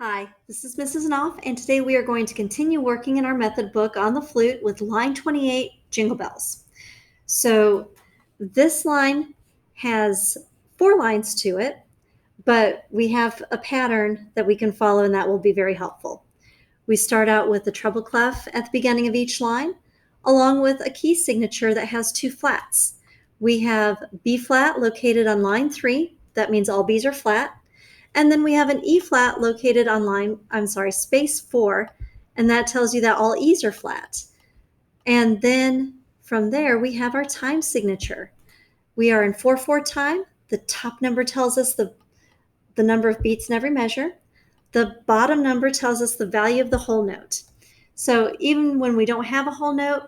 Hi, this is Mrs. Knopf, and today we are going to continue working in our method book on the flute with line 28, Jingle Bells. So this line has 4 lines to it, but we have a pattern that we can follow, and that will be very helpful. We start out with the treble clef at the beginning of each line, along with a key signature that has 2 flats. We have B flat located on line 3. That means all B's are flat. And then we have an E flat located on space 4, and that tells you that all E's are flat. And then from there, we have our time signature. We are in 4/4 time. The top number tells us the number of beats in every measure. The bottom number tells us the value of the whole note. So even when we don't have a whole note,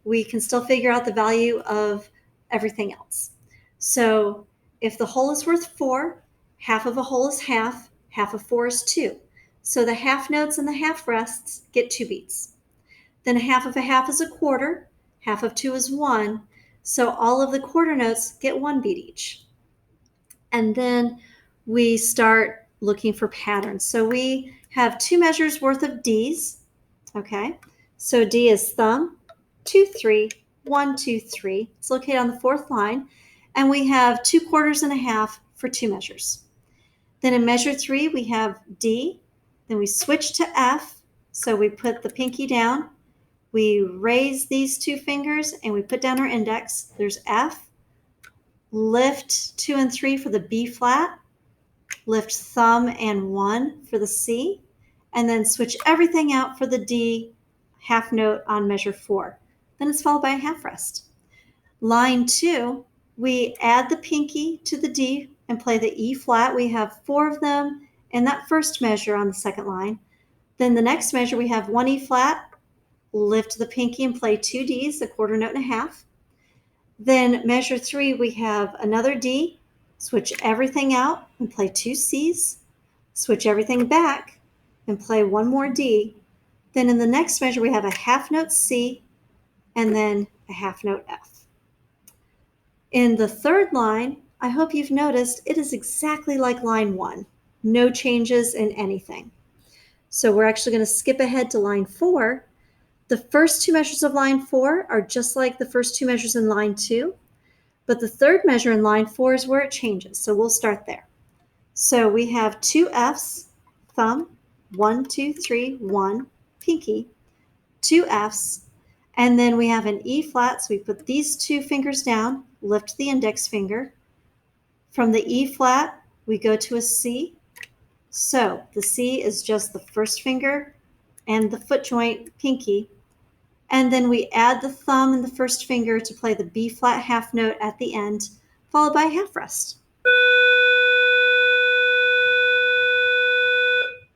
we can still figure out the value of everything else. So if the whole is worth 4, half of a whole is half of 4 is 2. So the half notes and the half rests get 2 beats. Then half of a half is a quarter, half of 2 is 1. So all of the quarter notes get 1 beat each. And then we start looking for patterns. So we have 2 measures worth of D's. Okay, so D is thumb, 2, 3, 1, 2, 3. It's located on the 4th line. And we have 2 quarters and a half for 2 measures. Then in measure 3, we have D. Then we switch to F. So we put the pinky down. We raise these 2 fingers and we put down our index. There's F. Lift 2 and 3 for the B flat. Lift thumb and 1 for the C. And then switch everything out for the D half note on measure 4. Then it's followed by a half rest. Line 2, we add the pinky to the D and play the E flat. We have 4 of them in that first measure on the second line. Then the next measure, we have 1 E flat, lift the pinky and play 2 Ds, a quarter note and a half. Then measure 3, we have another D, switch everything out and play 2 Cs, switch everything back and play 1 more D. Then in the next measure, we have a half note C and then a half note F. In the third line, I hope you've noticed it is exactly like line 1. No changes in anything. So we're actually going to skip ahead to line 4. The first 2 measures of line 4 are just like the first 2 measures in line 2, but the third measure in line 4 is where it changes. So we'll start there. So we have 2 Fs, thumb, 1, 2, 3, 1, pinky, 2 Fs, and then we have an E flat. So we put these 2 fingers down, lift the index finger. From the E flat, we go to a C. So the C is just the first finger and the foot joint pinky. And then we add the thumb and the first finger to play the B flat half note at the end, followed by a half rest.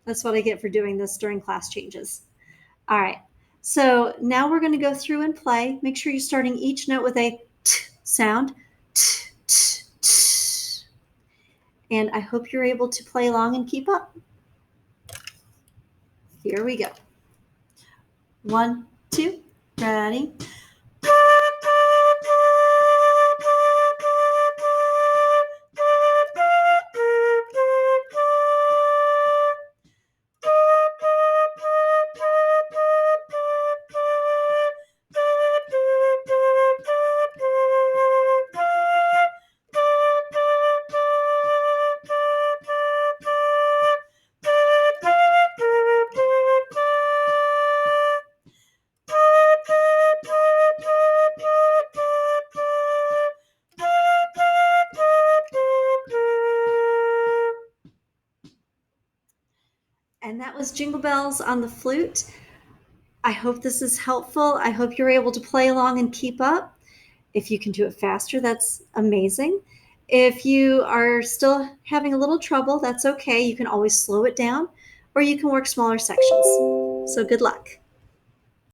That's what I get for doing this during class changes. All right, so now we're going to go through and play. Make sure you're starting each note with a t sound. T, t, t. And I hope you're able to play along and keep up. Here we go. 1, 2, ready? And that was Jingle Bells on the flute. I hope this is helpful. I hope you're able to play along and keep up. If you can do it faster, that's amazing. If you are still having a little trouble, that's okay. You can always slow it down, or you can work smaller sections. So good luck.